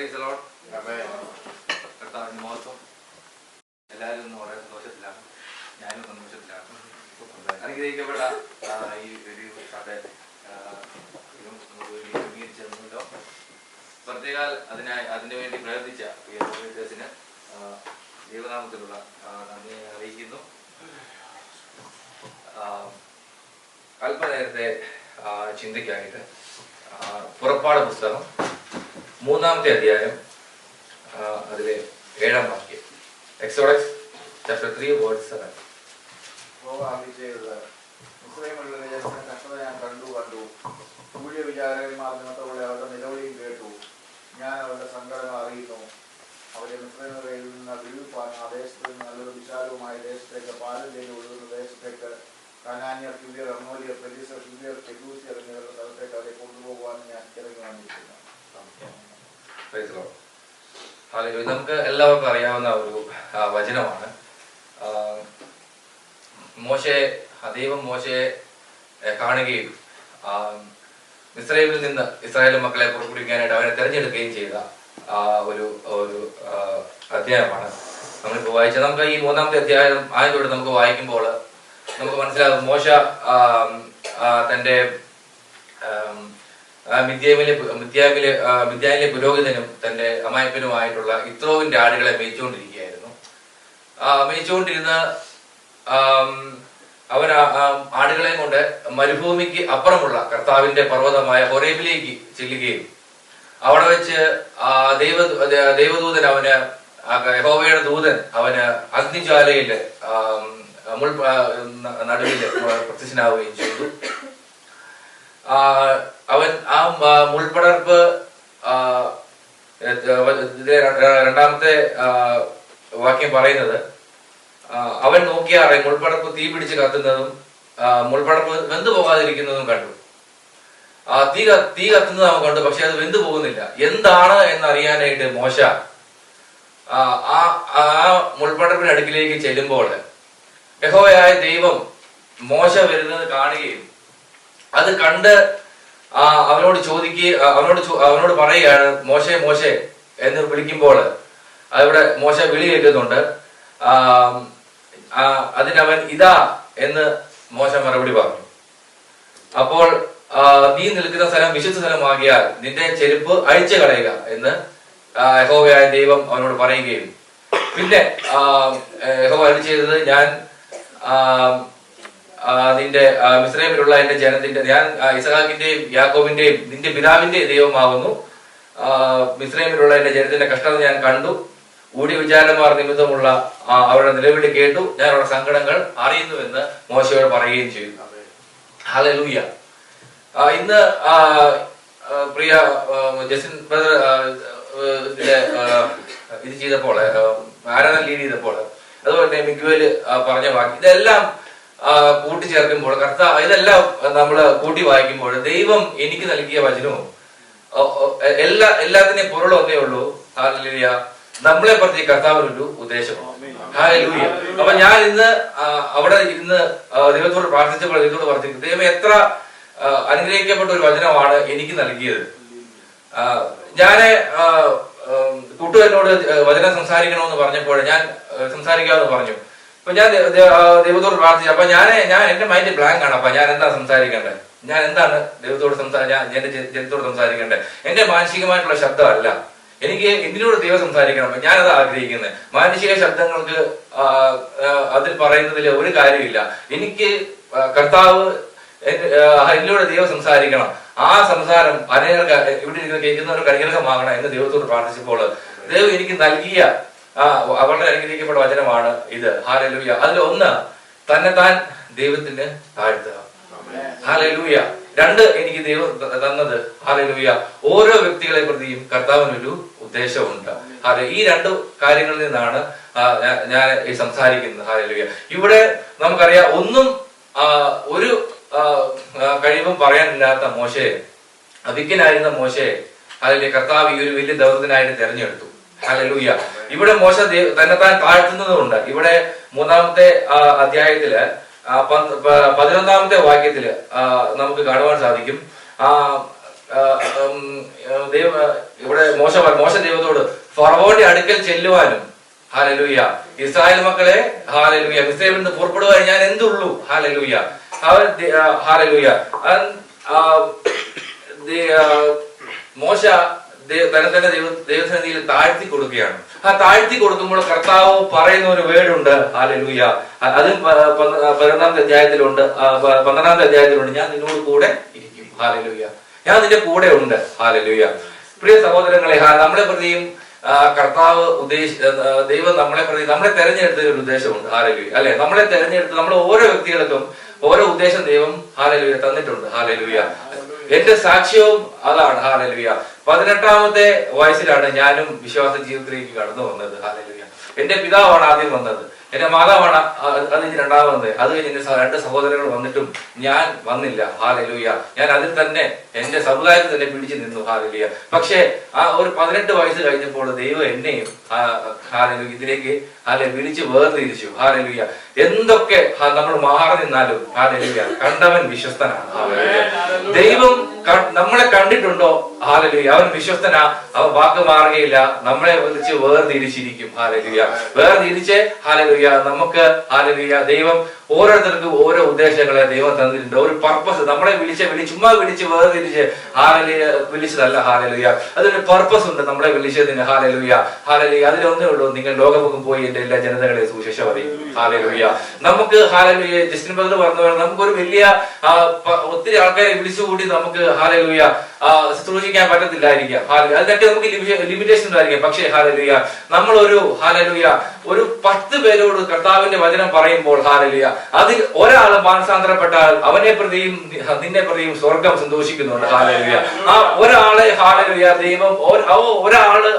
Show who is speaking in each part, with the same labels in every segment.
Speaker 1: Praise the Lord. കർത്താവിന്റെ മഹത്വം. എല്ലാവരും ഇന്ന് വളരെ സന്തോഷത്തിലാണ്, ഞാനും സന്തോഷത്തിലാണ്. അനുഗ്രഹിക്കപ്പെട്ട ഈ ഒരു സഭ നമുക്ക് വേണ്ടി ക്രമീകരിച്ചിരുന്നല്ലോ. പ്രത്യേക അതിനു വേണ്ടി പ്രയത്നിച്ച പ്രിയ ദൈവനാമത്തിലുള്ള നന്ദി അറിയിക്കുന്നു. അല്പനേരത്തെ ചിന്തയ്ക്കായിട്ട് പുറപ്പാട് പുസ്തകം 3-ാമത്തെ അധ്യായം അതിലെ 7-ാം വാക്യം. Exodus chapter 3 verse 7.
Speaker 2: കഷ്ടത ഞാൻ കണ്ടു സൂര്യ വിചാരകന്മാർ നിമിത്തമുള്ള അവരുടെ നിലവിളിയും കേട്ടു. ഞാൻ അവരുടെ സങ്കടങ്ങൾ അറിയുന്നു. അവരെ മിസ്രയീമിൽ നിന്ന് വിടുവിപ്പാൻ ആ ദേശത്ത് നിന്ന് നല്ലൊരു വിശാലവുമായ ദേശത്തേക്ക് പാലം ചെയ്ത് ഒഴുകുന്ന ദേശത്തേക്ക് കനാന്യർ, കില്യർ, അർമോലിയർ, പെരീസർ, ഹിവ്യർ, യെബൂസ്യർ എന്നിവരുടെ സ്ഥലത്തേക്ക് അവരെ കൊണ്ടുപോകുവാൻ ഞാൻ ഇറങ്ങി വന്നിരിക്കുന്നു.
Speaker 1: നമുക്ക് എല്ലാവർക്കും അറിയാവുന്ന ഒരു വചനമാണ്. ദൈവം മോശയെ കാണുകയും മിസ്രയീമിൽ നിന്ന് ഇസ്രായേൽ മക്കളെ പുറപ്പെടുവിക്കാനായിട്ട് അവരെ തെരഞ്ഞെടുക്കുകയും ചെയ്ത ഒരു അധ്യായമാണ് നമ്മളിപ്പോൾ വായിച്ചത്. നമുക്ക് ഈ 3-ാമത്തെ അധ്യായം ആയതോടെ നമുക്ക് വായിക്കുമ്പോൾ നമുക്ക് മനസ്സിലാകും, മോശ തൻ്റെ മിദ്യാനിലെ പുരോഹിതനും തൻ്റെ അമായപ്പനുമായിട്ടുള്ള ഇത്രോവിന്റെ ആടുകളെ മേയിച്ചുകൊണ്ടിരിക്കുകയായിരുന്നു. മേയിച്ചുകൊണ്ടിരുന്ന അവൻ ആടുകളെയും കൊണ്ട് മരുഭൂമിക്ക് അപ്പുറമുള്ള കർത്താവിന്റെ പർവ്വതമായ ഹോറേബിലേക്ക് ചെല്ലുകയും അവിടെ വെച്ച് ദൈവദൂതൻ അവന് യഹോവയുടെ ദൂതൻ അവന് അഗ്നിജ്വാലയില് നടുവില് പ്രത്യക്ഷനാവുകയും ചെയ്തു. അവൻ മുൾപടർപ്പ് 2-ാമത്തെ വാക്യം പറയുന്നത്, അവൻ നോക്കിയാറെ മുൾപടർപ്പ് തീ പിടിച്ച് കത്തുന്നതും മുൾപടർപ്പ് വെന്തു പോകാതിരിക്കുന്നതും കണ്ടു. തീ കത്തുന്നത് അവൻ കണ്ടു, പക്ഷെ അത് വെന്തു പോകുന്നില്ല. എന്താണ് എന്നറിയാനായിട്ട് മോശ ആ മുൾപടർപ്പിന് അടുക്കിലേക്ക് ചെല്ലുമ്പോൾ യഹോവയായ ദൈവം മോശ വരുന്നത് കാണുകയും അത് കണ്ട് അവനോട് അവനോട് പറയുകയാണ്, മോശെ മോശെ എന്ന് വിളിക്കുമ്പോൾ അവിടെ മോശ വിളി കേൾക്കുന്നുണ്ട്. അതിനവൻ ഇതാ എന്ന് മോശ മറുപടി പറഞ്ഞു. അപ്പോൾ നീ നിൽക്കുന്ന സ്ഥലം വിശുദ്ധ സ്ഥലമാകിയാൽ നിന്റെ ചെരുപ്പ് അഴിച്ചു കളയുക എന്ന് യഹോവയായ ദൈവം അവനോട് പറയുകയും, പിന്നെ യഹോവ അരുളി ചെയ്തത്, ഞാൻ നിന്റെ മിസ്രയീമിലുള്ള എന്റെ ജനത്തിന്റെ, ഞാൻ ഇസഹാക്കിന്റെയും യാക്കോബിന്റെയും നിന്റെ പിതാവിന്റെ ദൈവമാകുന്നു. മിസ്രയീമിലുള്ള എന്റെ ജനത്തിന്റെ കഷ്ടത ഞാൻ കണ്ടു. ഊടി വിചാരന്മാർ നിമിത്തമുള്ള അവരുടെ നിലവിളി കേട്ടു. ഞാൻ അവരുടെ സങ്കടങ്ങൾ അറിയുന്നുവെന്ന് മോശയോട് പറയുകയും ചെയ്തു. ഹല്ലേലൂയ. ഇന്ന് പ്രിയ ജസിൻ ബ്രദർ ഇത് ചെയ്തപ്പോൾ, ആരാധന ലീഡ് ചെയ്തപ്പോൾ, അതുപോലെ തന്നെ മിക്വേല് പറഞ്ഞ വാക്ക്, ഇതെല്ലാം കൂട്ടിച്ചേർക്കുമ്പോൾ ഇതെല്ലാം നമ്മൾ കൂട്ടി വായിക്കുമ്പോൾ ദൈവം എനിക്ക് നൽകിയ വചനവും എല്ലാത്തിനെയും പൊരുൾ ഒന്നേ ഉള്ളൂ. ഹല്ലേലൂയ. നമ്മളെ പ്രതി കർത്താവിനൊരു ഉദ്ദേശം. ഹല്ലേലൂയ. അപ്പൊ ഞാൻ ഇന്ന് അവിടെ ഇരുന്ന് ദൈവത്തോട് പ്രാർത്ഥിച്ചപ്പോൾ ദൈവത്തോട് പ്രാർത്ഥിക്കും, ദൈവം എത്ര അനുഗ്രഹിക്കപ്പെട്ട ഒരു വചനമാണ് എനിക്ക് നൽകിയത്. ഞാന് കൂട്ടുകാരനോട് വചനം സംസാരിക്കണമെന്ന് പറഞ്ഞപ്പോൾ ഞാൻ സംസാരിക്കാമെന്ന് പറഞ്ഞു. അപ്പൊ ഞാൻ ദൈവത്തോട് പ്രാർത്ഥിച്ചു. അപ്പൊ ഞാൻ എന്റെ മൈൻഡ് ബ്ലാങ്ക് ആണ്. അപ്പൊ ഞാൻ എന്താ സംസാരിക്കേണ്ടത്? ഞാൻ എന്താണ് ദൈവത്തോട് എന്റെ ജനത്തോട് സംസാരിക്കേണ്ടത്? എന്റെ മാനസികമായിട്ടുള്ള ശബ്ദമല്ല. എനിക്ക് എന്തിനോട് ദൈവം സംസാരിക്കണം, ഞാനത് ആഗ്രഹിക്കുന്നത്. മാനുഷിക ശബ്ദങ്ങൾക്ക് അതിൽ പറയുന്നതിൽ ഒരു കാര്യമില്ല. എനിക്ക് കർത്താവ് എന്നിലൂടെ ദൈവം സംസാരിക്കണം. ആ സംസാരം അനേകർക്ക് ഇവിടെ ഇരിക്കുന്ന കേൾക്കുന്നവർക്ക് അനുഗ്രഹമാകണം എന്ന് ദൈവത്തോട് പ്രാർത്ഥിച്ചപ്പോൾ ദൈവം എനിക്ക് നൽകിയ വളരെ അനുഗ്രഹിക്കപ്പെട്ട വചനമാണ് ഇത്. ഹല്ലേലൂയ. അതിലൊന്ന്, തന്നെത്താൻ ദൈവത്തിന് താഴ്ത്തുക. ഹല്ലേലൂയ. 2, എനിക്ക് ദൈവം തന്നത്, ഹല്ലേലൂയ, ഓരോ വ്യക്തികളെ പ്രതിയും കർത്താവിനൊരു ഉദ്ദേശമുണ്ട്. ഈ 2 കാര്യങ്ങളിൽ നിന്നാണ് ഞാൻ സംസാരിക്കുന്നത്. ഹല്ലേലൂയ. ഇവിടെ നമുക്കറിയാം, ഒന്നും ഒരു കഴിവും പറയാനില്ലാത്ത മോശയെ, വിക്കനായിരുന്ന മോശയെ ഹല്ലേലൂയ കർത്താവ് ഈ ഒരു വലിയ ദൗത്യത്തിനായിട്ട് തെരഞ്ഞെടുത്തു. ഹല്ലേലൂയ. ഇവിടെ മോശ തന്നെത്താൻ താഴ്ത്തുന്നതുകൊണ്ട് ഇവിടെ 3-ാമത്തെ അധ്യായത്തില് 11-ാമത്തെ വാക്യത്തില് നമുക്ക് കാണുവാൻ സാധിക്കും. ഇവിടെ മോശ ദൈവത്തോട് ഫറവോന്റെ അടുക്കൽ ചെല്ലുവാനും, ഹല്ലേലൂയ, ഇസ്രായേൽ മക്കളെ ഹല്ലേലൂയ മിസ്രൈമിൽ നിന്ന് പുറപ്പെടുവാൻ ഞാൻ എന്തുള്ളൂ, ഹല്ലേലൂയ, ഹല്ലേലൂയ. മോശ തന്നെ ദൈവസന്നിധിയിൽ താഴ്ത്തി കൊടുക്കുകയാണ്. ആ താഴ്ത്തി കൊടുക്കുമ്പോൾ കർത്താവ് പറയുന്ന ഒരു വേർഡുണ്ട്, ഹല്ലേലൂയ. അത് 12-ാമത്തെ അധ്യായത്തിലുണ്ട്, 12-ാമത്തെ അധ്യായത്തിലുണ്ട്. ഞാൻ നിന്നോട് കൂടെ ഇരിക്കും, ഹല്ലേലൂയ. ഞാൻ നിന്റെ കൂടെ ഉണ്ട്, ഹല്ലേലൂയ. പ്രിയ സഹോദരങ്ങളെ, നമ്മളെ പ്രതിയും കർത്താവ് ദൈവം നമ്മളെ പ്രതി നമ്മളെ തെരഞ്ഞെടുത്തതിന് ഒരു ഉദ്ദേശമുണ്ട്, ഹല്ലേലൂയ, അല്ലെ? നമ്മളെ തെരഞ്ഞെടുത്ത് നമ്മൾ ഓരോ വ്യക്തികൾക്കും ഓരോ ഉദ്ദേശം ദൈവം, ഹല്ലേലൂയ, തന്നിട്ടുണ്ട്, ഹല്ലേലൂയ. എന്റെ സാക്ഷ്യവും അതാണ്, ഹല്ലേലൂയ. 18-ാമത്തെ വയസ്സിലാണ് ഞാനും വിശ്വാസ ജീവിതത്തിലേക്ക് കടന്നു വന്നത്, ഹല്ലേലൂയ. എന്റെ പിതാവാണ് ആദ്യം വന്നത്, എന്റെ മാതാവാണ് അത് കഴിഞ്ഞ് രണ്ടാമത് വന്നത്. അത് കഴിഞ്ഞ് എന്റെ 2 സഹോദരങ്ങൾ വന്നിട്ടും ഞാൻ വന്നില്ല, ഹല്ലേലൂയ. ഞാൻ അതിൽ തന്നെ എന്റെ സമുദായത്തിൽ തന്നെ പിടിച്ചു നിന്നു, ഹല്ലേലൂയ. പക്ഷേ ആ ഒരു 18 വയസ്സ് കഴിഞ്ഞപ്പോൾ ദൈവം എന്നെയും ഹല്ലേലൂയ ഇതിലേക്ക് വിളിച്ച് വേർതിരിച്ചു, ഹല്ലേലൂയ. എന്തൊക്കെ നമ്മൾ മാറി നിന്നാലും, ഹല്ലേലൂയ, കണ്ടവൻ വിശ്വസ്തനാണ്, ഹല്ലേലൂയ. ദൈവം നമ്മളെ കണ്ടിട്ടുണ്ടോ, ഹല്ലേലൂയ, അവൻ വിശ്വസ്തനാ, അവൻ വാക്ക് മാറുകയില്ല. നമ്മളെ വിളിച്ച് വേർതിരിച്ചിരിക്കും, ഹല്ലേലൂയ. വേർതിരിച്ച്, ഹല്ലേലൂയ, നമുക്ക്, ഹല്ലേലൂയ, ദൈവം ഓരോരുത്തർക്കും ഓരോ ഉദ്ദേശങ്ങളെ ദൈവം തന്നിട്ടുണ്ട്, ഒരു പർപ്പസ്. നമ്മളെ ചുമ്മാ വിളിച്ച് വേർതിരിച്ച് ഹല്ലേലൂയ വിളിച്ചതല്ല, ഹല്ലേലൂയ. അതിനൊരു പർപ്പസ് ഉണ്ട് നമ്മളെ വിളിച്ചതിന്, ഹല്ലേലൂയ, ഹല്ലേലൂയ. അതിലൊന്നേ ഉള്ളൂ, നിങ്ങൾ ലോകമുഖം പോയി എന്റെ എല്ലാ ജനതകളെ സുവിശേഷം അറിയും, ഹല്ലേലൂയ. നമുക്ക്, ഹല്ലേലൂയ, ജസ്റ്റിൻ ബ്രദർ പറഞ്ഞ പോലെ നമുക്കൊരു വലിയ ഒത്തിരി ആൾക്കാരെ വിളിച്ചുകൂടി നമുക്ക്, ഹല്ലേലൂയ, ശുശ്രൂഷിക്കാൻ പറ്റത്തില്ലായിരിക്കാം, അതിനൊക്കെ നമുക്ക് ലിമിറ്റേഷൻ ഉണ്ടായിരിക്കാം. പക്ഷേ, ഹല്ലേലൂയ, നമ്മളൊരു, ഹല്ലേലൂയ, ഒരു 10 പേരോട് കർത്താവിന്റെ വചനം പറയുമ്പോൾ, ഹല്ലേലൂയ, അതിൽ ഒരാൾ മാനസാന്തരപ്പെട്ടാൽ അവനെ പ്രതിയും നിന്നെ പ്രതിയും സ്വർഗം സന്തോഷിക്കുന്നുണ്ട്, ഹല്ലേലൂയ. ആ ഒരാളെ, ഹല്ലേലൂയ, ദൈവം ഒരാള്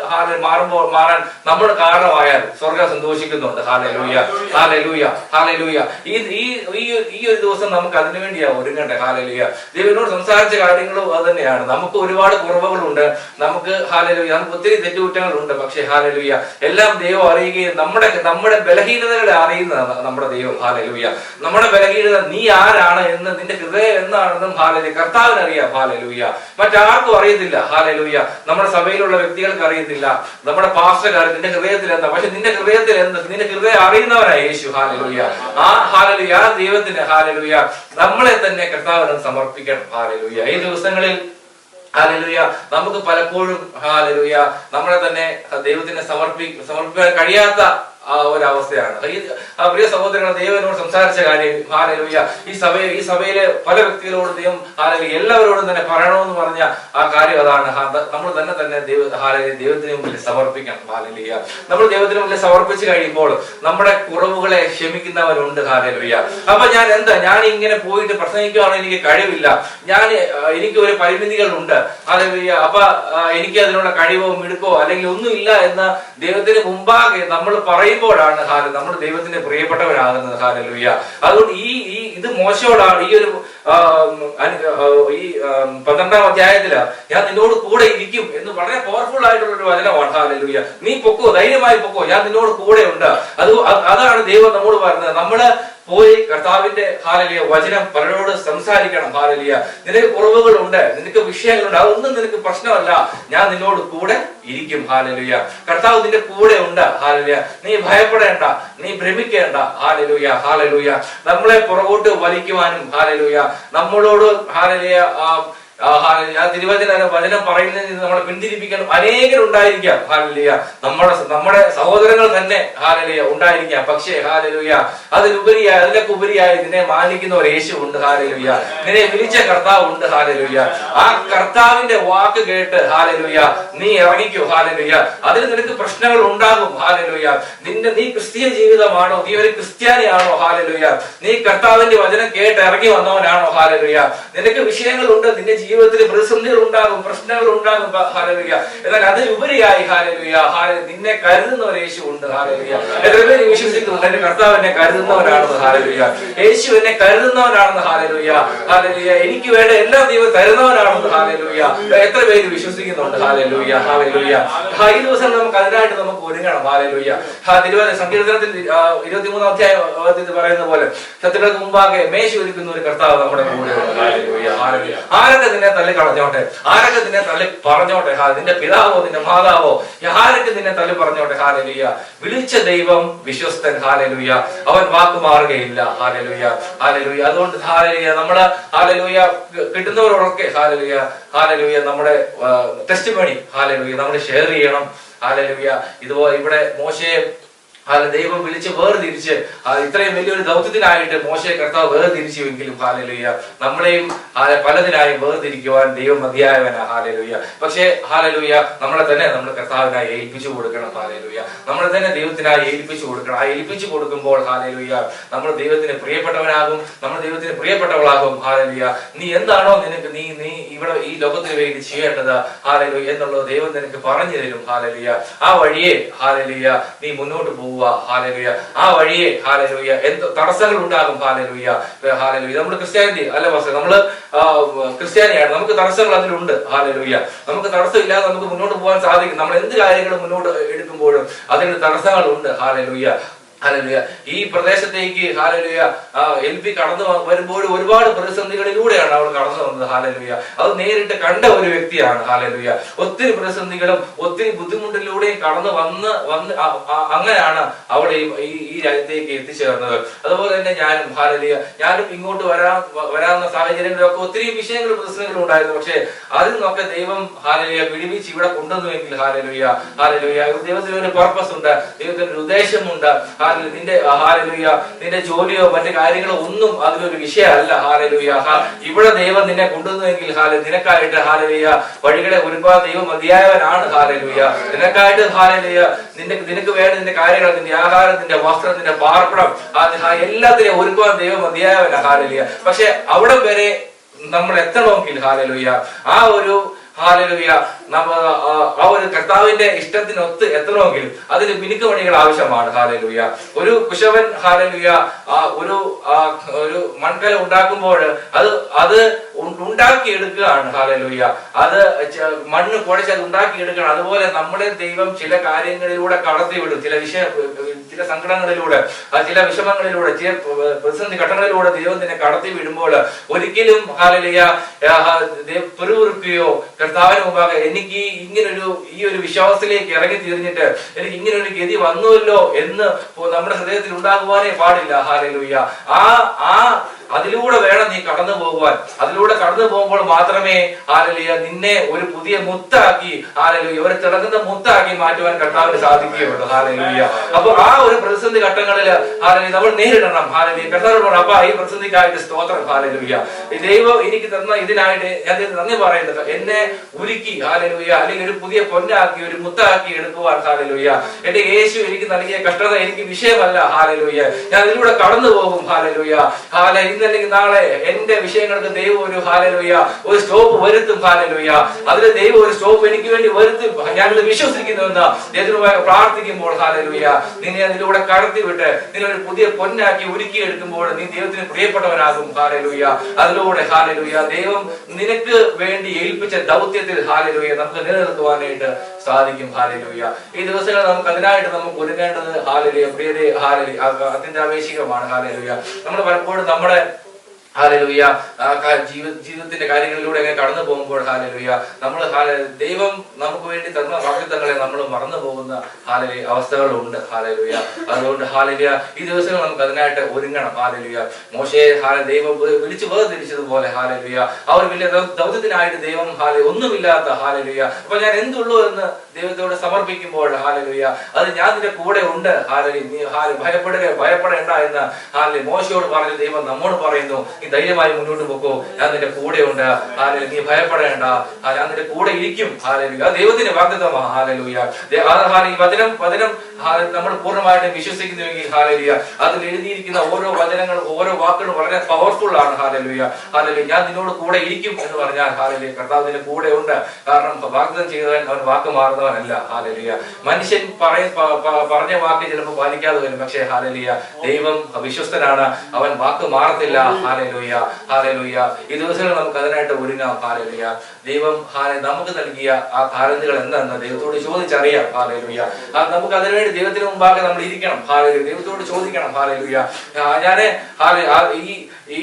Speaker 1: മാറാൻ നമ്മൾ കാരണമായാൽ സ്വർഗം സന്തോഷിക്കുന്നുണ്ട്, ഹല്ലേലൂയ, ഹല്ലേലൂയ, ഹല്ലേലൂയ. ഈ ഒരു ദിവസം നമുക്ക് അതിനുവേണ്ടിയാ ഒരുങ്ങണ്ടേ, ഹല്ലേലൂയ. ദൈവനോട് സംസാരിച്ച കാര്യങ്ങളും അത് തന്നെയാണ്. നമുക്ക് ഒരുപാട് കുറവുകളുണ്ട്, നമുക്ക്, ഹല്ലേലൂയ, നമുക്ക് ഒത്തിരി തെറ്റുകുറ്റങ്ങളുണ്ട്. പക്ഷേ, ഹല്ലേലൂയ, എല്ലാം ദൈവം അറിയുകയും നമ്മുടെ ബലഹീനതകളെ അറിയുന്ന നമ്മുടെ ദൈവം, ഹല്ലേലൂയ. നമ്മുടെ ബലഹീനത, നീ ആരാണ് എന്ന്, നിന്റെ ഹൃദയം എന്താണെന്നും, ഹല്ലേലൂയ, കർത്താവിന് അറിയാം, ഹല്ലേലൂയ. മറ്റാർക്കും അറിയത്തില്ല, ഹല്ലേലൂയ. നമ്മുടെ സഭയിലുള്ള വ്യക്തികൾക്ക് അറിയത്തില്ല, നമ്മുടെ പാസ്റ്റർക്കാർ നിന്റെ ഹൃദയത്തിൽ എന്താ. പക്ഷെ നിന്റെ ഹൃദയത്തിൽ എന്ത്, നിന്റെ ഹൃദയം അറിയുന്നവനാണ് യേശു, ഹല്ലേലൂയ. ആ, ഹല്ലേലൂയ, ആ ദൈവത്തിന്, ഹല്ലേലൂയ, നമ്മളെ തന്നെ കർത്താവിന് സമർപ്പിക്കണം, ഹല്ലേലൂയ. ഈ ദിവസങ്ങളിൽ, ഹല്ലേലൂയ, നമുക്ക് പലപ്പോഴും, ഹല്ലേലൂയ, നമ്മളെ തന്നെ ദൈവത്തിന് സമർപ്പിക്കാൻ കഴിയാത്ത ഒരവസ്ഥയാണ്. പ്രിയ സഹോദരങ്ങൾ, ദൈവനോട് സംസാരിച്ച കാര്യം, ഹല്ലേലൂയ, ഈ സഭയിലെ പല വ്യക്തികളോട് ദൈവം, ഹല്ലേലൂയ, എല്ലാവരോടും തന്നെ പറയണമെന്ന് പറഞ്ഞ ആ കാര്യം അതാണ്. നമ്മൾ തന്നെ ദൈവത്തിന് മുമ്പിൽ സമർപ്പിക്കണം, ഹല്ലേലൂയ. നമ്മൾ ദൈവത്തിന് മുമ്പിൽ സമർപ്പിച്ചു കഴിയുമ്പോൾ നമ്മുടെ കുറവുകളെ ക്ഷമിക്കുന്നവരുണ്ട്, ഹല്ലേലൂയ. അപ്പൊ ഞാൻ ഇങ്ങനെ പോയിട്ട് പ്രസംഗിക്കുകയാണ്, എനിക്ക് കഴിവില്ല, എനിക്ക് ഒരു പരിമിതികളുണ്ട്, ഹല്ലേലൂയ. അപ്പൊ എനിക്ക് അതിനുള്ള കഴിവോ മിടുക്കോ അല്ലെങ്കിൽ ഒന്നുമില്ല എന്ന് ദൈവത്തിന് മുമ്പാകെ നമ്മൾ പറയുമ്പോഴാണ് നമ്മൾ ദൈവത്തിന്റെ പ്രിയപ്പെട്ടവരാകുന്നത്, ഹല്ലേലൂയ. അതുകൊണ്ട് ഇത് മോശയോടാണ് ഈ ഒരു 12-ാം അധ്യായത്തില് ഞാൻ നിന്നോട് കൂടെ ഇരിക്കും എന്ന് വളരെ പവർഫുൾ ആയിട്ടുള്ള ഒരു വചനമാണ്, ഹല്ലേലൂയ. നീ പൊക്കോ, ധൈര്യമായി പൊക്കോ, ഞാൻ നിന്നോട് കൂടെ ഉണ്ട്. അതാണ് ദൈവം നമ്മോട് പറയുന്നത്. നമ്മള് പോയി കർത്താവിന്റെ, ഹല്ലേലൂയ, വചനം പലരോട് സംസാരിക്കണം, ഹല്ലേലൂയ. നിനക്ക് കുറവുകളുണ്ട്, നിനക്ക് വിഷയങ്ങളുണ്ട്, അതൊന്നും നിനക്ക് പ്രശ്നമല്ല, ഞാൻ നിന്നോട് കൂടെ ഇരിക്കും, ഹല്ലേലൂയ. കർത്താവ് നിന്റെ കൂടെ ഉണ്ട്, ഹല്ലേലൂയ. നീ ഭയപ്പെടേണ്ട, നീ ഭ്രമിക്കേണ്ട, ഹല്ലേലൂയ, ഹല്ലേലൂയ. നമ്മളെ പുറകോട്ട് വലിക്കുവാനും, ഹല്ലേലൂയ, നമ്മളോട്, ഹല്ലേലൂയ, വചനം പറയുന്നതിൽ നമ്മളെ പിന്തിരിപ്പിക്കാൻ അനേകരുണ്ടായിരിക്കാം, ഹല്ലേലൂയ. നമ്മുടെ സഹോദരങ്ങൾ തന്നെ, ഹല്ലേലൂയ, ഉണ്ടായിരിക്കാം. പക്ഷേ, ഹല്ലേലൂയ, അതിലൊക്കെ ഉപരിയായി നിന്നെ മാനിക്കുന്ന ഒരു യേശു ഉണ്ട്, ഹല്ലേലൂയ. നിന്നെ വിളിച്ച കർത്താവ് ഉണ്ട്, ഹല്ലേലൂയ. ആ കർത്താവിന്റെ വാക്ക് കേട്ട്, ഹല്ലേലൂയ, നീ ഇറങ്ങിക്കോ, ഹല്ലേലൂയ. അതിൽ നിനക്ക് പ്രശ്നങ്ങൾ ഉണ്ടാകും, ഹല്ലേലൂയ. നീ ക്രിസ്തീയ ജീവിതമാണോ, നീ ഒരു ക്രിസ്ത്യാനിയാണോ, ഹല്ലേലൂയ. നീ കർത്താവിന്റെ വചനം കേട്ട് ഇറങ്ങി വന്നവനാണോ, ഹല്ലേലൂയ. നിനക്ക് വിഷയങ്ങളുണ്ട്, നിന്റെ ജീവിതത്തിൽ പ്രതിസന്ധികൾ ഉണ്ടാകും, പ്രശ്നങ്ങൾ ഉണ്ടാകും, ഹല്ലേലൂയ. എന്നാൽ അതിലുപരിയായി, ഹല്ലേലൂയ, നിന്നെ കരുതുന്ന ഒരു യേശു ഉണ്ട്, ഹല്ലേലൂയ. എത്ര പേര് വിശ്വസിക്കുന്നുണ്ട് എന്റെ കർത്താവ് എന്നെ കരുതുന്നവനാണെന്ന്, ഹല്ലേലൂയ. യേശു എന്നെ കരുതുന്നവനാണെന്ന്, ഹല്ലേലൂയ, ഹല്ലേലൂയ. എനിക്ക് വേണ്ട എല്ലാ ദൈവം തരുന്നവനാണെന്ന്, ഹല്ലേലൂയ. എത്ര പേര് വിശ്വസിക്കുന്നുണ്ട്, ഹല്ലേലൂയ, ഹല്ലേലൂയ. ഈ ദിവസം നമുക്ക് അതിനായിട്ട് നമുക്ക് ഒരുങ്ങണം, ഹല്ലേലൂയ. സങ്കീർത്തനത്തിൽ 23-ാം അധ്യായത്തിൽ പറയുന്ന പോലെ സത്യങ്ങൾക്ക് മുമ്പാകെ മേശ ഒരുക്കുന്ന ഒരു കർത്താവ് നമ്മുടെ കൂടെ ഉണ്ട്, ഹല്ലേലൂയ, ഹല്ലേലൂയ. ആരൊക്കെ നിന്നെ തള്ളി കളഞ്ഞോട്ടെ, ആരൊക്കെ നിന്നെ തള്ളി പറഞ്ഞോട്ടെ, നിന്റെ പിതാവോ നിന്റെ മാതാവോ ആരൊക്കെ നിന്നെ തള്ളി പറഞ്ഞോട്ടെ, ഹാലലുയ, വിളിച്ച ദൈവം വിശ്വസ്തൻ, ഹാലലുയ, അവൻ വാക്ക് മാറുകയില്ല, ഹാലലുയ, ഹാലലുയ. അതുകൊണ്ട് ഹാലലുയ നമ്മള് ഹാലലുയ കിട്ടുന്നവരോടൊക്കെ ഹാലലുയ, ഹാലലുയ നമ്മുടെ ടെസ്റ്റിമണി ഹാലലുയ നമ്മൾ ഷെയർ ചെയ്യണം, ഹാലലുയ. ഇതുപോലെ ഇവിടെ മോശയെ ദൈവം വിളിച്ച് വേർതിരിച്ച് ഇത്രയും വലിയൊരു ദൗത്യത്തിനായിട്ട് മോശയെ കർത്താവ് വേർതിരിച്ചുവെങ്കിലും ഹാലലുയ നമ്മളെയും പലതിനായും വേർതിരിക്കുവാൻ ദൈവം മതിയായവനാ, ഹാലലുയ. പക്ഷേ ഹാലലുയ നമ്മളെ തന്നെ നമ്മൾ കർത്താവിനായി ഏൽപ്പിച്ചു കൊടുക്കണം, ഹാലലുയ. നമ്മളെ തന്നെ ദൈവത്തിനായി ഏൽപ്പിച്ചു കൊടുക്കണം. ആ ഏൽപ്പിച്ചു കൊടുക്കുമ്പോൾ ഹാലലുയ നമ്മൾ ദൈവത്തിന് പ്രിയപ്പെട്ടവനാകും, നമ്മൾ ദൈവത്തിന് പ്രിയപ്പെട്ടവളാകും, ഹാലലുയ. നീ എന്താണോ നിനക്ക് നീ ഇവിടെ ഈ ലോകത്തിന് വേണ്ടി ചെയ്യേണ്ടത് ഹാലലുയ എന്നുള്ളത് ദൈവം നിനക്ക് പറഞ്ഞു തരും, ഹാലലുയ. ആ വഴിയെ ഹാലലുയ നീ മുന്നോട്ട് പോവുക, ഹാലലുയ. ആ വഴിയെ ഹാലലുയ എന്ത് തടസ്സങ്ങൾ ഉണ്ടാകും, ഹാലലുയ, ഹാലലുയ. നമ്മൾ ക്രിസ്ത്യാനിറ്റി അല്ല പക്ഷേ നമ്മള് ക്രിസ്ത്യാനിയാണ്, നമുക്ക് തടസ്സങ്ങൾ അതിലുണ്ട്, ഹാലലുയ. നമുക്ക് തടസ്സമില്ലാതെ നമുക്ക് മുന്നോട്ട് പോകാൻ സാധിക്കും. നമ്മൾ എന്ത് കാര്യങ്ങളും മുന്നോട്ട് എടുക്കുമ്പോഴും അതിന് തടസ്സങ്ങളുണ്ട്, ഹാലലുയ, ഹാലലുയ. ഈ പ്രദേശത്തേക്ക് ഹാലലുയ LP കടന്നു വരുമ്പോൾ ഒരുപാട് പ്രതിസന്ധികളിലൂടെയാണ് അവൾ കടന്നു വന്നത്, ഹാലലുയ. അത് നേരിട്ട് കണ്ട ഒരു വ്യക്തിയാണ്, ഹാലലുയ. ഒത്തിരി പ്രതിസന്ധികളും ഒത്തിരി ബുദ്ധിമുട്ടിലൂടെയും കടന്നു വന്ന് അങ്ങനെയാണ് അവൾ ഈ രാജ്യത്തേക്ക് എത്തിച്ചേർന്നത്. അതുപോലെ തന്നെ ഞാനും ഹാലലുയ, ഞാനും ഇങ്ങോട്ട് വരാവുന്ന സാഹചര്യങ്ങളിലൊക്കെ ഒത്തിരി വിഷയങ്ങളും പ്രതിസന്ധികളും ഉണ്ടായിരുന്നു. പക്ഷെ അതിൽ നിന്നൊക്കെ ദൈവം ഹാലലുയ വിടുവിച്ച് ഇവിടെ കൊണ്ടുവന്നുവെങ്കിൽ ഹാലലുയ, ഹാലലുയ ദൈവത്തിന് ഒരു പർപ്പസ് ഉണ്ട്, ദൈവത്തിന് ഒരു ഉദ്ദേശമുണ്ട്. നിന്റെ ഹാലലുയ നിന്റെ ജോലിയോ മറ്റു കാര്യങ്ങളോ ഒന്നും അതിലൊരു വിഷയമല്ല, ഹാലലുയ. ഇവിടെ ദൈവം നിന്നെ കൊണ്ടുവന്നുവെങ്കിൽ നിനക്കായിട്ട് ഹാലലുയ വഴികളെ ഒരുപാട് ദൈവം മതിയായവനാണ്, ഹാലലുയ. നിനക്കായിട്ട് ഹാലലുയ നിനക്ക് വേണ്ട നിന്റെ കാര്യങ്ങൾ, നിന്റെ ആഹാരം, നിന്റെ വസ്ത്രം, നിന്റെ പാർപ്പിടം എല്ലാത്തിനെയും ഒരുപാട് ദൈവം മതിയായവനാണ്, ഹാലലുയ. പക്ഷെ അവിടെ വരെ നമ്മൾ എത്തണമെങ്കിൽ ഹാലലുയ ആ ഒരു ഹാലലുയ ആ ഒരു കർത്താവിന്റെ ഇഷ്ടത്തിനൊത്ത് എത്തണമെങ്കിൽ അതിന് മിനുക്കുമണികൾ ആവശ്യമാണ്, ഹാലലുയ. ഒരു കുശവൻ ഹാലലുയ ഒരു മൺകല ഉണ്ടാക്കുമ്പോൾ അത് ഉണ്ടാക്കിയെടുക്കുകയാണ്, ഹാലലുയ. അത് മണ്ണ് കുഴച്ച് അത് ഉണ്ടാക്കിയെടുക്കണം. അതുപോലെ നമ്മളെ ദൈവം ചില കാര്യങ്ങളിലൂടെ കടത്തിവിടും, ചില സങ്കടങ്ങളിലൂടെ, ചില വിഷമങ്ങളിലൂടെ, ചില പ്രതിസന്ധി ഘട്ടങ്ങളിലൂടെ ദൈവം തന്നെ കടത്തി വിടുമ്പോൾ ഒരിക്കലും ഹാലലുയ പെറുകുറുക്കുകയോ കർത്താവിന് മുമ്പാകെ എനിക്ക് ഈ ഒരു വിശ്വാസത്തിലേക്ക് ഇറങ്ങി തിരിഞ്ഞിട്ട് എനിക്ക് ഇങ്ങനെ ഒരു ഗതി വന്നുവല്ലോ എന്ന് നമ്മുടെ ഹൃദയത്തിൽ ഉണ്ടാകുവാനേ പാടില്ല, ഹാലലുയ. അതിലൂടെ വേണം നീ കടന്നു പോകുവാൻ. അതിലൂടെ കടന്നു പോകുമ്പോൾ മാത്രമേ ഹാലലുയ നിന്നെ ഒരു പുതിയ മുത്താക്കി, ഹാലലുയ ഒരു തിളങ്ങുന്ന മുത്താക്കി മാറ്റുവാൻ കർത്താവിന് സാധിക്കുകയുള്ളൂ, ഹാലലുയ. അപ്പൊ ആ ഒരു പ്രതിസന്ധി ഘട്ടങ്ങളിൽ ഹാലലുയ നമ്മൾ നേരിടണം, ഹാലലുയ. കർത്താവിനോട് പറഞ്ഞു, അപ്പൊ ഈ പ്രതിസന്ധിക്കായിട്ട് സ്തോത്രം, ഹാലലുയ. ദൈവം എനിക്ക് തന്ന ഇതിനായിട്ട് ഞാൻ നന്ദി പറയുന്നത്, എന്നെ ഉരുക്കി ഹാലലുയ അല്ലെങ്കിൽ ഒരു പുതിയ പൊന്നാക്കി ഒരു മുത്താക്കി എടുക്കുവാൻ, ഹാലലുയ. എന്റെ യേശു എനിക്ക് നൽകിയ കഷ്ടത എനിക്ക് വിഷയമല്ല, ഹാലലുയ. ഞാൻ ഇതിലൂടെ കടന്നു പോകും, ഹാലലുയ. ഇന്നല്ലെങ്കിൽ നാളെ എന്റെ വിഷയങ്ങൾക്ക് ദൈവം ഒരു ഹാലലുയ ഒരു സ്റ്റോപ്പ് വരുത്തും, ഹാലലുയ. അതിന് ദൈവം ഒരു സ്റ്റോപ്പ് എനിക്ക് വേണ്ടി വരുത്തും. ഞാനിത് വിശ്വസിക്കുന്നുവെന്ന് ദൈവത്തിനുമായി പ്രാർത്ഥിക്കുമ്പോൾ ഹാലലുയ നിന്നെ അതിലൂടെ കടത്തിവിട്ട് നിന്നെ ഒരു പുതിയ പൊന്നാക്കി ഒരുക്കിയെടുക്കുമ്പോൾ നീ ദൈവത്തിന് പ്രിയപ്പെട്ടവനാകും, ഹാലലുയ. അതിലൂടെ ഹാലലുയ ദൈവം നിനക്ക് വേണ്ടി ഏൽപ്പിച്ച ദൗത്യത്തിൽ ഹാലലുയ നമുക്ക് നിലനിർത്തുവാനായിട്ട് സാധിക്കും, ഹാലലുയ. ഈ ദിവസങ്ങൾ നമുക്ക് അതിനായിട്ട് നമുക്ക് ഒരുങ്ങേണ്ടത് ഹാലലുയ പ്രിയരെ ഹാലലുയ അത്യന്താപേക്ഷികമാണ്, ഹാലലുയ. നമ്മൾ പലപ്പോഴും നമ്മുടെ ഹാലലുയ ജീവിതത്തിന്റെ കാര്യങ്ങളിലൂടെ എങ്ങനെ കടന്നു പോകുമ്പോൾ ഹാലലുയ നമ്മൾ ദൈവം നമുക്ക് വേണ്ടി തന്ന വാഗ്ദത്തങ്ങളെ നമ്മൾ മറന്നു പോകുന്ന ഹാലലുയ അവസ്ഥകളുണ്ട്, ഹാലലുയ. അതുകൊണ്ട് ഹാലലുയ ഈ ദിവസങ്ങൾ നമുക്ക് അതിനായിട്ട് ഒരുങ്ങണം, ഹാലലുയ. മോശയെ ദൈവം വിളിച്ചു വേർതിരിച്ചതുപോലെ ഹാലലുയ ആ ഒരു വലിയ ദൗത്യത്തിനായിട്ട് ദൈവം ഒന്നുമില്ലാത്ത ഹാലലുയ അപ്പൊ ഞാൻ എന്തുള്ളൂ എന്ന് ദൈവത്തോട് സമർപ്പിക്കുമ്പോൾ ഹാലലുയ അത് ഞാൻ നിന്റെ കൂടെ ഉണ്ട്, ഹാലലി നീ ഭയപ്പെടേണ്ട എന്ന് ഹാലലി മോശയോട് പറഞ്ഞു ദൈവം നമ്മോട് പറയുന്നു, നീ ധൈര്യമായി മുന്നോട്ട് പോക്കോ, ഞാൻ നിന്റെ കൂടെ ഉണ്ട്, ഹാലലി നീ ഭയപ്പെടേണ്ട, ഞാൻ നിന്റെ കൂടെ ഇരിക്കും, ഹാലലുയ. ദൈവത്തിന്റെ വാഗ്ദത്തമാണ്, ഹാലലുയ. ഈ വചനം നമ്മൾ പൂർണ്ണമായിട്ടും വിശ്വസിക്കുന്നുവെങ്കിൽ ഹാലലുയ അതിൽ എഴുതിയിരിക്കുന്ന ഓരോ വചനങ്ങളും ഓരോ വാക്കുകളും വളരെ പവർഫുൾ ആണ്, ഹാലലുയ. ഹാലലി ഞാൻ നിന്നോട് കൂടെ ഇരിക്കും എന്ന് പറഞ്ഞാൽ ഹാലലി കർത്താവിന്റെ കൂടെ ഉണ്ട്. കാരണം വാഗ്ദത്തം ചെയ്തവൻ അവൻ വാക്ക് മാറുന്നവനല്ല, ഹാലലുയ. മനുഷ്യൻ പറഞ്ഞ വാക്ക് ചിലപ്പോൾ പാലിക്കാതെ വരും, പക്ഷേ ഹാലലുയ ദൈവം വിശ്വസ്തനാണ്, അവൻ വാക്ക് മാറത്തില്ല, ഹാലലുയ. ഹാലലുയ ഈ ദിവസങ്ങൾ നമുക്ക് അതിനായിട്ട് ഒരുങ്ങാം, ഹാലലുയ. ദൈവം നമുക്ക് നൽകിയ ആ താലന്തുകൾ എന്താണെന്ന് ദൈവത്തോട് ചോദിച്ചറിയാം, ഹാലലുയ. നമുക്ക് അതിനുവേണ്ടി ദൈവത്തിന് മുമ്പാകെ നമ്മൾ ഇരിക്കണം, ഹാലലുയ. ദൈവത്തോട് ചോദിക്കണം, ഹാലലുയ. ഞാന് ഈ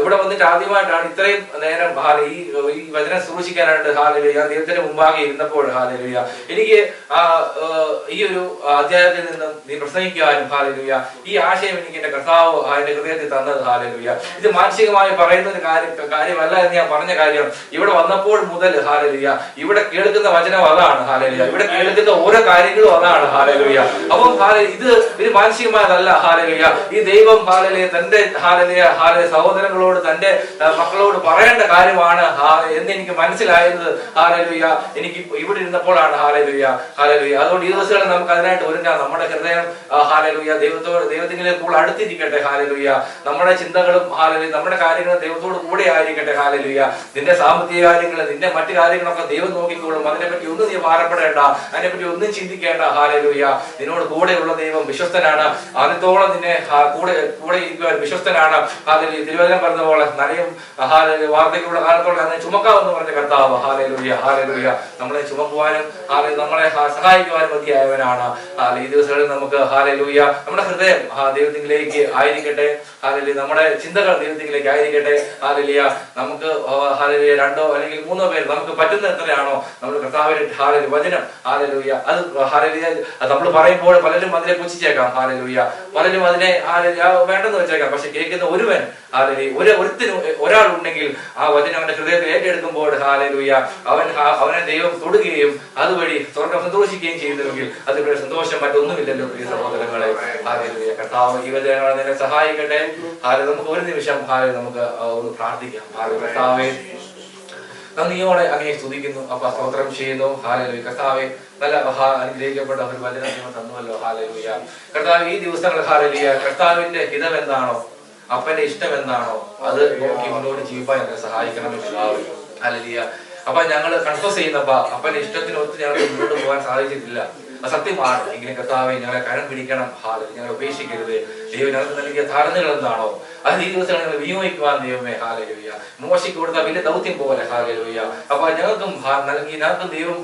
Speaker 1: ഇവിടെ വന്നിട്ട് ആദ്യമായിട്ടാണ് ഇത്രയും നേരം ഈ വചനം സൂക്ഷിക്കാനായിട്ട് ഹാലലുയ ദൈവത്തിന്റെ മുമ്പാകെ ഇരുന്നപ്പോൾ ഹാലലുയ എനിക്ക് ഈ ഒരു അധ്യായത്തിൽ നിന്നും നീ പ്രസംഗിക്കുവാനും ഹാലലുയ ഈ ആശയം എനിക്ക് എന്റെ കർത്താവ് എന്റെ ഹൃദയത്തിൽ തന്നത് ഹാലലുയ. ഇത് മാനസികമായി പറയുന്ന ഒരു കാര്യമല്ല എന്ന് ഞാൻ പറഞ്ഞ കാര്യം ഇവിടെ വന്നപ്പോൾ മുതൽ ഹാലലുയ ഇവിടെ കേൾക്കുന്ന വചനം അതാണ് ഹാലലുയ. ഇവിടെ കേൾക്കുന്ന ഓരോ കാര്യങ്ങളും അതാണ് ഹാലലുയ. അപ്പം ഇത് മാനസികമായതല്ല ഹാലലുയ. ഈ ദൈവം ഹാലലുയ തന്റെ ഹാലലുയ സഹോദരങ്ങളോട് തന്റെ മക്കളോട് പറയേണ്ട കാര്യമാണ് എന്ന് എനിക്ക് മനസ്സിലായത് ഹാലലുയ എനിക്ക് ഇവിടെ ഇരുന്നപ്പോഴാണ് ഹാലലുയ ഹാലലുയ. അതുകൊണ്ട് ഈ ദിവസങ്ങളിൽ നമുക്ക് അതിനായിട്ട് ഒരുങ്ങാം. നമ്മുടെ ഹൃദയം ഹാലലുയ ദൈവത്തിലേക്ക് കൂടുതൽ അടുത്തിരിക്കട്ടെ ഹാലലുയ. നമ്മുടെ ചിന്തകളും ഹാലലുയ നമ്മുടെ കാര്യങ്ങളും ദൈവത്തോട് കൂടെ ആയിരിക്കട്ടെ ഹാലലുയ. നിന്റെ സാമ്പത്തിക കാര്യങ്ങൾ നിന്റെ മറ്റു കാര്യങ്ങളൊക്കെ ദൈവം നോക്കിക്കോളും. അതിനെപ്പറ്റി ഒന്നും നീ ഭാരപ്പെടേണ്ട, അതിനെപ്പറ്റി ഒന്നും ചിന്തിക്കേണ്ട ഹാലലുയ. നിന്നോട് കൂടെയുള്ള ദൈവം വിശ്വസ്തനാണ്. ആദ്യത്തോളം നിന്നെ കൂടെ ഇരിക്കുവാൻ വിശ്വസ്തനാണ് ഹാലലുയ. തിരുവചനം പറഞ്ഞ പോലെ നരയും ഹാലലുയ വാർദ്ധക്യമുള്ള കാലത്തോളം അങ്ങനെ ചുമക്കാമെന്ന് പറഞ്ഞ കർത്താവ് ഹാലലുയ ഹാലലുയ നമ്മളെ ചുമക്കുവാനും നമ്മളെ സഹായിക്കുവാനും മതിയായവനാണ്. ഈ ദിവസങ്ങളിൽ നമുക്ക് ഹാലലുയ നമ്മുടെ ഹൃദയം ദൈവത്തിലേക്ക് ആയിരിക്കട്ടെ ഹാലലുയ. നമ്മുടെ ചിന്തകൾ ദൈവത്തിലേക്ക് ആയിരിക്കട്ടെ ഹാലലുയ. നമുക്ക് ഹാലലുയ 2 അല്ലെങ്കിൽ 3 പേര് നമുക്ക് പറ്റുന്ന എത്രയാണോ നമ്മൾ കർത്താവിന്റെ ഹാലലുയ വചനം ഹാലലുയ അത് ഹാലലുയ നമ്മൾ പറയുമ്പോൾ പലരും അതിനെ പുച്ഛിച്ചേക്കാം ഹാലലുയ. പലരും അതിനെ വേണ്ടെന്ന് വെച്ചേക്കാം. പക്ഷെ കേൾക്കുന്ന ഒരുവൻ ഹാലലുയ ഒരാൾ ഉണ്ടെങ്കിൽ ആ വചനം അവന്റെ ഹൃദയത്തിൽ ഏറ്റെടുക്കുമ്പോൾ ഹാലലുയ അവനെ ദൈവം തൊടുകയും അതുവഴി സ്വർഗ്ഗം സന്തോഷിക്കുകയും ചെയ്യുന്നുവെങ്കിൽ അതിവിടെ സന്തോഷം മറ്റൊന്നുമില്ലല്ലോ പ്രിയ സഹോദരങ്ങളെ ഹാലലുയ. കർത്താവ് ഈ വചനങ്ങളെ നിന്നെ സഹായിക്കട്ടെ ഹാലലുയ. നമുക്ക് ഒരു നിമിഷം ഹാലലുയ നമുക്ക് ഒന്ന് പ്രാർത്ഥിക്കാം. ഹാലലുയ കർത്താവേ നന്ദിയോടെ അങ്ങയെ സ്തുതിക്കുന്നു അപ്പ സ്തോത്രം ചെയ്യുന്നു ഹാലലുയ. കർത്താവെ നല്ല അനുഗ്രഹിക്കപ്പെട്ട ഒരു വചനം നിങ്ങൾ തന്നുവല്ലോ ഹാലലുയ. കർത്താവ് ഈ ദിവസങ്ങൾ ഹാലലുയ കർത്താവിന്റെ ഹിതം എന്താണോ അപ്പന്റെ ഇഷ്ടം എന്താണോ അത് നോക്കി മുന്നോട്ട് ജീവിക്കാൻ ഞങ്ങളെ സഹായിക്കണമെന്ന് ഹാലലുയ. അപ്പൊ ഞങ്ങൾ കൺഫ്യൂസ് ചെയ്യുന്നപ്പ അപ്പന്റെ ഇഷ്ടത്തിനൊത്ത് ഞങ്ങൾക്ക് മുന്നോട്ട് പോകാൻ സാധിച്ചിട്ടില്ല. സത്യമാണ്. എങ്കിലും കർത്താവെ ഞങ്ങളെ കരം പിടിക്കണം ഹാലലുയ. ഞങ്ങളെ ഉപേക്ഷിക്കരുത്. ദൈവം ഞങ്ങൾക്ക് നൽകിയ ധാരണകൾ എന്താണോ അത് ഈ ദിവസം ഞങ്ങൾ വിനിയോഗിക്കുവാൻ ദൈവമേ ഹാലലുയ. മോശയ്ക്ക് കൊടുത്ത വലിയ ദൗത്യം പോലെ ഹാലലുയ. അപ്പൊ ഞങ്ങൾക്കും ദൈവം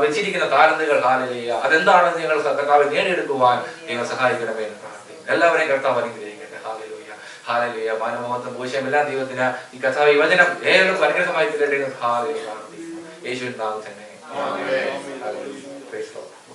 Speaker 1: വെച്ചിരിക്കുന്ന ധാരണകൾ ഹാലലുയ അതെന്താണെന്ന് ഞങ്ങൾ കർത്താവെ നേടിയെടുക്കുവാൻ നിങ്ങൾ സഹായിക്കണമേ എന്ന് പ്രാർത്ഥിക്കുന്നു. എല്ലാവരെയും കർത്താവ് അനുഗ്രഹിക്കട്ടെ ഹാലലുയ ഹാലലുയ. മാനവമത്വം പൂശയം എല്ലാം ദൈവത്തിന് ഈ കർത്താവ് ഈ വചനം ഏവർക്കും അനുഗ്രഹമായി തീരട്ടെ ഹാലലുയ പ്രാർത്ഥിക്കുന്നു യേശുവിൻ നാമത്തിൽ തന്നെ.